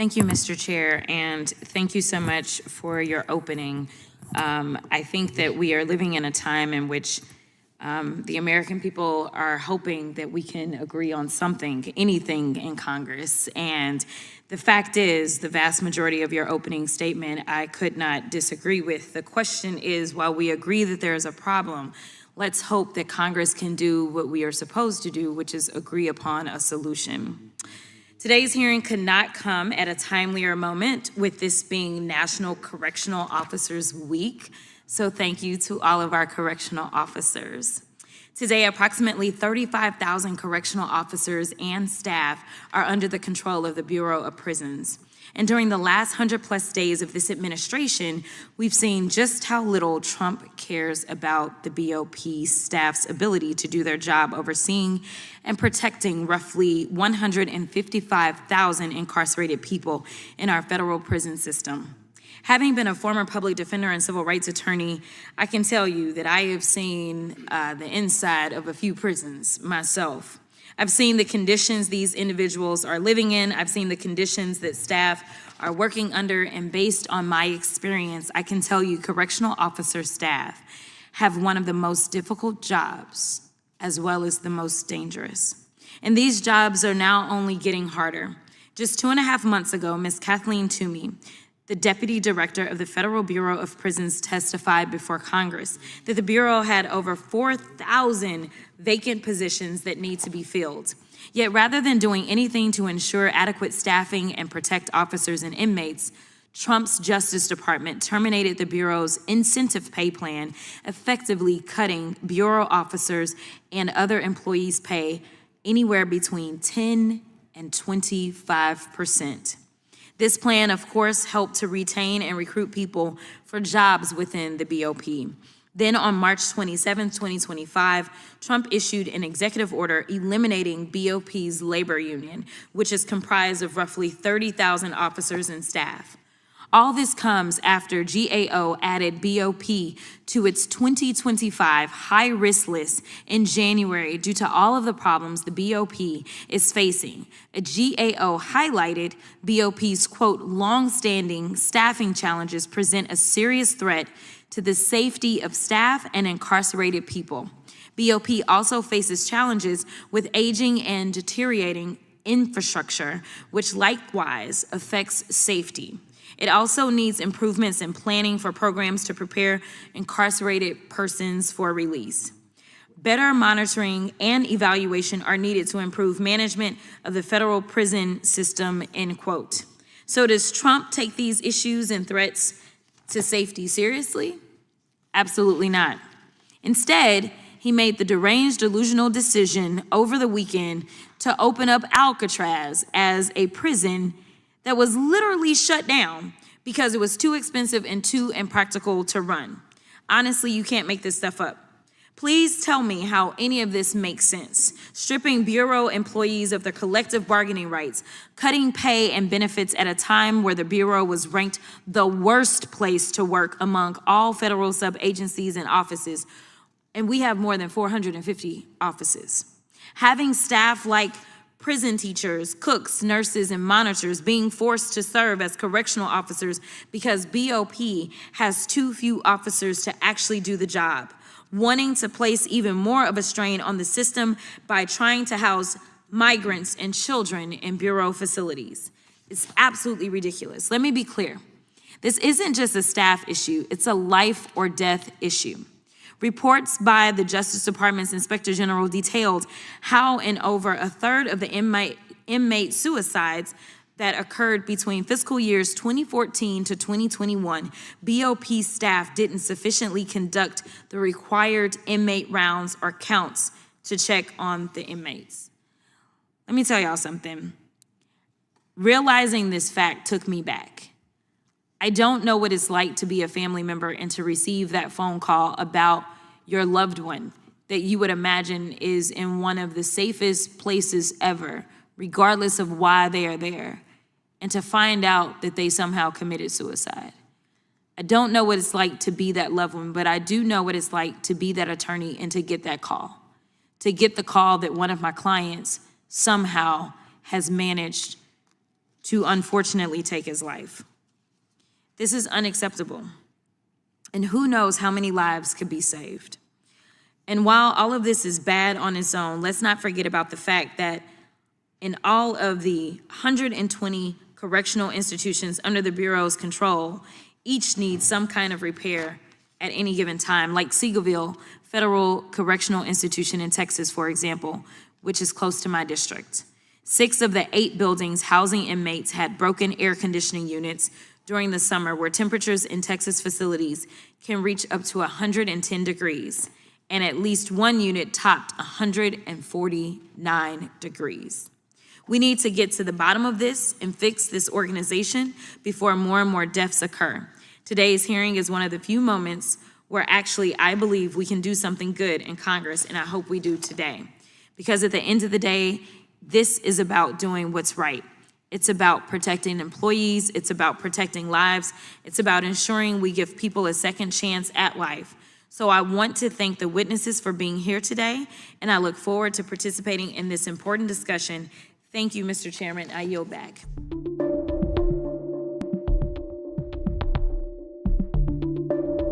Thank you, Mr. Chair, and thank you so much for your opening. I think that we are living in a time in which the American people are hoping that we can agree on something, anything in Congress. And the fact is, the vast majority of your opening statement, I could not disagree with. The question is, while we agree that there is a problem, let's hope that Congress can do what we are supposed to do, which is agree upon a solution. Today's hearing could not come at a timelier moment, with this being National Correctional Officers Week. So thank you to all of our correctional officers. Today, approximately 35,000 correctional officers and staff are under the control of the Bureau of Prisons. And during the last 100+ days of this administration, we've seen just how little Trump cares about the BOP staff's ability to do their job overseeing and protecting roughly 155,000 incarcerated people in our federal prison system. Having been a former public defender and civil rights attorney, I can tell you that I have seen the inside of a few prisons myself. I've seen the conditions these individuals are living in. I've seen the conditions that staff are working under, and based on my experience, I can tell you correctional officer staff have one of the most difficult jobs as well as the most dangerous. And these jobs are now only getting harder. Just 2.5 months ago, Ms. Kathleen Toomey, the Deputy Director of the Federal Bureau of Prisons, testified before Congress that the Bureau had over 4,000 vacant positions that need to be filled. Yet rather than doing anything to ensure adequate staffing and protect officers and inmates, Trump's Justice Department terminated the Bureau's incentive pay plan, effectively cutting Bureau officers and other employees' pay anywhere between 10 and 25%. This plan, of course, helped to retain and recruit people for jobs within the BOP. Then on March 27, 2025, Trump issued an executive order eliminating BOP's labor union, which is comprised of roughly 30,000 officers and staff. All this comes after GAO added BOP to its 2025 high-risk list in January due to all of the problems the BOP is facing. A GAO highlighted BOP's, quote, long-standing staffing challenges present a serious threat to the safety of staff and incarcerated people. BOP also faces challenges with aging and deteriorating infrastructure, which likewise affects safety. It also needs improvements in planning for programs to prepare incarcerated persons for release. Better monitoring and evaluation are needed to improve management of the federal prison system, end quote. So does Trump take these issues and threats to safety seriously? Absolutely not. Instead, he made the deranged, delusional decision over the weekend to open up Alcatraz as a prison that was literally shut down because it was too expensive and too impractical to run. Honestly, you can't make this stuff up. Please tell me how any of this makes sense. Stripping Bureau employees of their collective bargaining rights, cutting pay and benefits at a time where the Bureau was ranked the worst place to work among all federal sub-agencies and offices, and we have more than 450 offices. Having staff like prison teachers, cooks, nurses, and monitors being forced to serve as correctional officers because BOP has too few officers to actually do the job, wanting to place even more of a strain on the system by trying to house migrants and children in Bureau facilities. It's absolutely ridiculous. Let me be clear. This isn't just a staff issue, it's a life or death issue. Reports by the Justice Department's Inspector General detailed how in over a third of the inmate suicides that occurred between fiscal years 2014 to 2021, BOP staff didn't sufficiently conduct the required inmate rounds or counts to check on the inmates. Let me tell y'all something. Realizing this fact took me back. I don't know what it's like to be a family member and to receive that phone call about your loved one that you would imagine is in one of the safest places ever, regardless of why they are there, and to find out that they somehow committed suicide. I don't know what it's like to be that loved one, but I do know what it's like to be that attorney and to get that call, to get the call that one of my clients somehow has managed to unfortunately take his life. This is unacceptable. And who knows how many lives could be saved. And while all of this is bad on its own, let's not forget about the fact that in all of the 120 correctional institutions under the Bureau's control, each needs some kind of repair at any given time, like Seagoville Federal Correctional Institution in Texas, for example, which is close to my district. 6 of the 8 buildings housing inmates had broken air conditioning units during the summer, where temperatures in Texas facilities can reach up to 110 degrees, and at least one unit topped 149 degrees. We need to get to the bottom of this and fix this organization before more and more deaths occur. Today's hearing is one of the few moments where actually I believe we can do something good in Congress, and I hope we do today. Because at the end of the day, this is about doing what's right. It's about protecting employees, it's about protecting lives, it's about ensuring we give people a second chance at life. So I want to thank the witnesses for being here today, and I look forward to participating in this important discussion. Thank you, Mr. Chairman. I yield back.